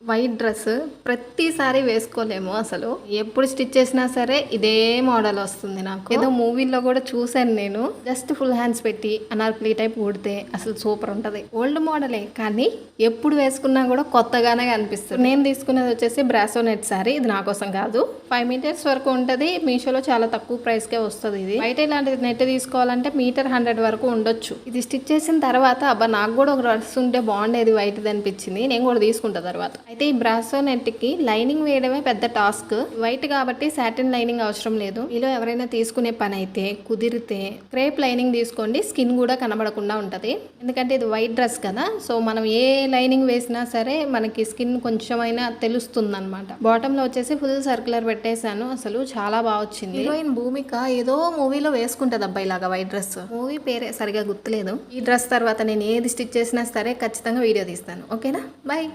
White dress ప్రతిసారి వేసుకోలేము అసలు. ఎప్పుడు స్టిచ్ చేసినా సరే ఇదే మోడల్ వస్తుంది నాకు. ఏదో మూవీలో కూడా చూసాను నేను. జస్ట్ ఫుల్ హ్యాండ్స్ పెట్టి అనార్కలి టైప్ కుడితే అసలు సూపర్ ఉంటది. ఓల్డ్ మోడలే కానీ ఎప్పుడు వేసుకున్నా కూడా కొత్తగానే కనిపిస్తుంది. నేను తీసుకున్నది వచ్చేసి బ్రాసో నెట్ సారీ. ఇది నా కోసం కాదు. 5 మీటర్స్ వరకు ఉంటది. మీషోలో చాలా తక్కువ ప్రైస్ కే వస్తుంది. ఇది బయట ఇలాంటి నెట్ తీసుకోవాలంటే మీటర్ 100 వరకు ఉండొచ్చు. ఇది స్టిచ్ చేసిన తర్వాత అబ్బా నాకు కూడా ఒక డ్రెస్ ఉంటే బాగుండేది వైట్ అనిపించింది. నేను కూడా తీసుకుంటా తర్వాత. అయితే ఈ బ్రాసో నెట్ కి లైనింగ్ వేయడమే పెద్ద టాస్క్. వైట్ కాబట్టి సాటిన్ లైనింగ్ అవసరం లేదు. మీలో ఎవరైనా తీసుకునే పని అయితే కుదిరితే క్రేప్ లైనింగ్ తీసుకోండి. స్కిన్ కూడా కనబడకుండా ఉంటది. ఎందుకంటే ఇది వైట్ డ్రెస్ కదా, సో మనం ఏ లైనింగ్ వేసినా సరే మనకి స్కిన్ కొంచెమైనా తెలుస్తుంది అనమాట. బాటమ్ లో వచ్చేసి ఫుల్ సర్క్యులర్ పెట్టేశాను. అసలు చాలా బాగా వచ్చింది. హీరోయిన్ భూమిక ఏదో మూవీలో వేసుకుంటది అబ్బాయి లాగా వైట్ డ్రెస్. మూవీ పేరే సరిగా గుర్తులేదు. ఈ డ్రెస్ తర్వాత నేను ఏది స్టిచ్ చేసినా సరే ఖచ్చితంగా వీడియో తీస్తాను. ఓకేనా, బాయ్.